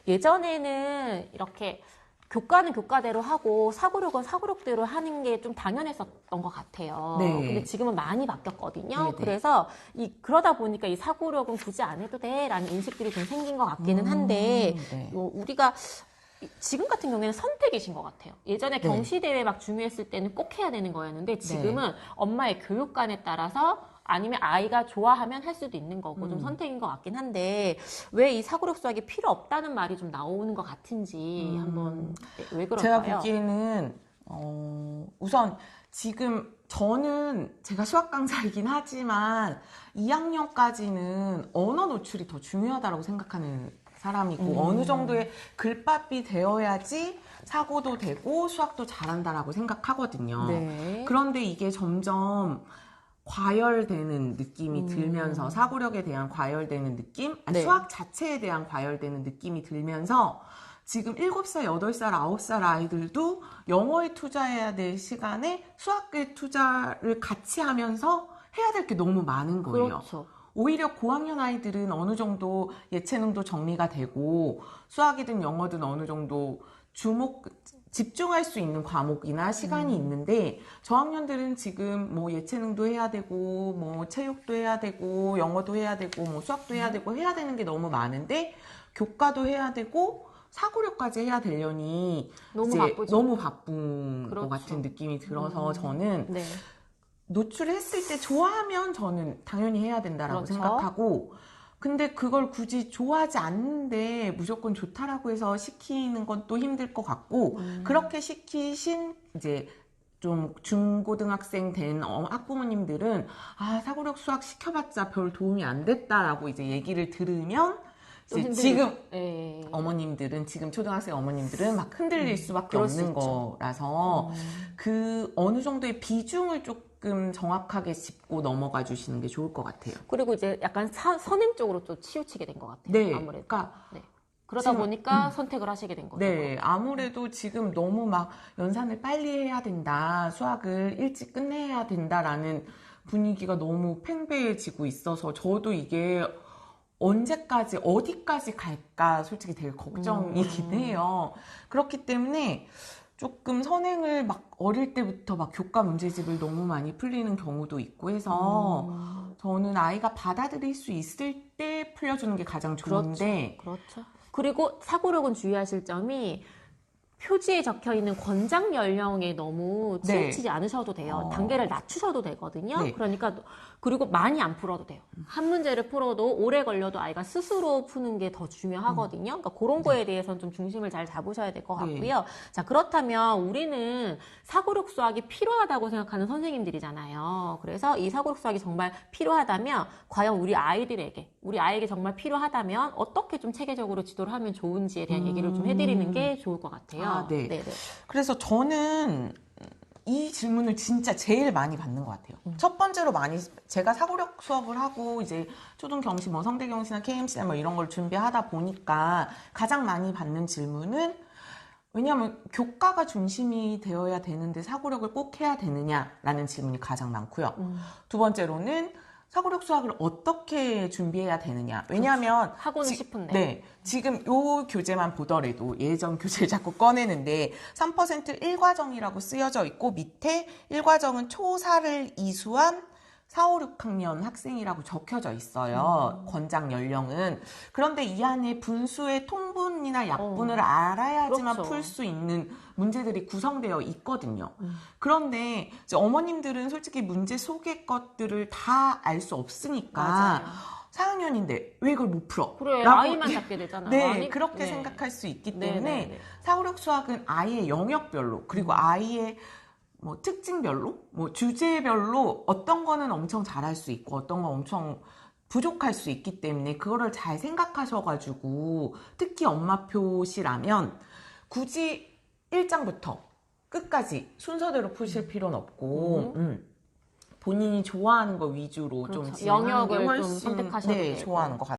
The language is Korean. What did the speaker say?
예전에는 이렇게 교과는 교과대로 하고 사고력은 사고력대로 하는 게 좀 당연했었던 것 같아요. 네. 근데 지금은 많이 바뀌었거든요. 네네. 그래서 그러다 보니까 이 사고력은 굳이 안 해도 돼라는 인식들이 좀 생긴 것 같기는 한데 네. 우리가 지금 같은 경우에는 선택이신 것 같아요. 예전에 네. 경시대회 막 중요했을 때는 꼭 해야 되는 거였는데 지금은 엄마의 교육관에 따라서 아니면 아이가 좋아하면 할 수도 있는 거고 좀 선택인 것 같긴 한데 왜 이 사고력 수학이 필요 없다는 말이 좀 나오는 것 같은지 한번 왜 그럴까요? 제가 보기에는 우선 지금 저는 제가 수학 강사이긴 하지만 2학년까지는 언어 노출이 더 중요하다고 생각하는 사람이고 어느 정도의 글밥이 되어야지 사고도 되고 수학도 잘한다라고 생각하거든요. 네. 그런데 이게 점점 과열되는 느낌이 들면서 사고력에 대한 과열되는 느낌, 네. 수학 자체에 대한 과열되는 느낌이 들면서 지금 7살, 8살, 9살 아이들도 영어에 투자해야 될 시간에 수학에 투자를 같이 하면서 해야 될 게 너무 많은 거예요. 그렇죠. 오히려 고학년 아이들은 어느 정도 예체능도 정리가 되고 수학이든 영어든 어느 정도 집중할 수 있는 과목이나 시간이 있는데 저학년들은 지금 뭐 예체능도 해야 되고 뭐 체육도 해야 되고 영어도 해야 되고 뭐 수학도 해야 되고 해야 되는 게 너무 많은데 교과도 해야 되고 사고력까지 해야 되려니 너무 이제 바쁘죠. 너무 바쁜 그렇죠. 것 같은 느낌이 들어서 저는 네. 노출했을 때 좋아하면 저는 당연히 해야 된다라고 그렇죠. 생각하고 근데 그걸 굳이 좋아하지 않는데 무조건 좋다라고 해서 시키는 건 또 힘들 것 같고 그렇게 시키신 이제 좀 중고등학생 된 학부모님들은 아 사고력 수학 시켜봤자 별 도움이 안 됐다라고 이제 얘기를 들으면 이제 지금 어머님들은 지금 초등학생 어머님들은 막 흔들릴 수밖에 그럴 수 없는 있죠. 거라서 그 어느 정도의 비중을 조금 정확하게 짚고 넘어가 주시는 게 좋을 것 같아요. 그리고 이제 약간 선행 쪽으로 좀 치우치게 된 것 같아요. 네, 아무래도. 그러니까 네. 그러다 지금, 보니까 선택을 하시게 된 거죠. 네, 아무래도 지금 너무 막 연산을 빨리 해야 된다, 수학을 일찍 끝내야 된다라는 분위기가 너무 팽배해지고 있어서 저도 이게 언제까지 어디까지 갈까 솔직히 되게 걱정이긴 해요. 그렇기 때문에 조금 선행을 막 어릴 때부터 막 교과 문제집을 너무 많이 풀리는 경우도 있고 해서 저는 아이가 받아들일 수 있을 때 풀려주는 게 가장 좋은데 그렇죠. 그리고 사고력은 주의하실 점이 표지에 적혀 있는 권장 연령에 너무 치우치지 않으셔도 돼요. 단계를 낮추셔도 되거든요. 네. 그러니까 그리고 많이 안 풀어도 돼요. 한 문제를 풀어도 오래 걸려도 아이가 스스로 푸는 게 더 중요하거든요. 그러니까 그런 거에 대해서는 좀 중심을 잘 잡으셔야 될 것 같고요. 자, 그렇다면 우리는 사고력 수학이 필요하다고 생각하는 선생님들이잖아요. 그래서 이 사고력 수학이 정말 필요하다면 과연 우리 아이에게 정말 필요하다면 어떻게 좀 체계적으로 지도를 하면 좋은지에 대한 얘기를 좀 해드리는 게 좋을 것 같아요. 아, 네. 네네. 그래서 저는 이 질문을 진짜 제일 많이 받는 것 같아요. 첫 번째로 제가 사고력 수업을 하고 이제 초등 경시, 뭐 성대 경시나 KMC 뭐 이런 걸 준비하다 보니까 가장 많이 받는 질문은 왜냐하면 교과가 중심이 되어야 되는데 사고력을 꼭 해야 되느냐라는 질문이 가장 많고요. 두 번째로는 사고력 수학을 어떻게 준비해야 되느냐. 왜냐하면 하고는 싶은데. 네, 지금 요 교재만 보더라도 예전 교재를 자꾸 꺼내는데 3% 1과정이라고 쓰여져 있고 밑에 1과정은 초4를 이수한 4, 5, 6학년 학생이라고 적혀져 있어요. 권장 연령은. 그런데 이 안에 분수의 통분이나 약분을 알아야지만 그렇죠. 풀 수 있는 문제들이 구성되어 있거든요. 그런데 이제 어머님들은 솔직히 문제 속의 것들을 다 알 수 없으니까 맞아요. 4학년인데 왜 이걸 못 풀어? 그래, 라고 아이만 잡게 되잖아요. 네, 그렇게 생각할 수 있기 때문에 사고력 수학은 아이의 영역별로 그리고 아이의 뭐 특징별로, 뭐 주제별로 어떤 거는 엄청 잘할 수 있고 어떤 건 엄청 부족할 수 있기 때문에 그거를 잘 생각하셔가지고 특히 엄마표시라면 굳이 1장부터 끝까지 순서대로 푸실 필요는 없고 본인이 좋아하는 거 위주로 좀 진행하는 게 영역을 좀 훨씬 선택하셔도 되고. 좋아하는 것 같아요.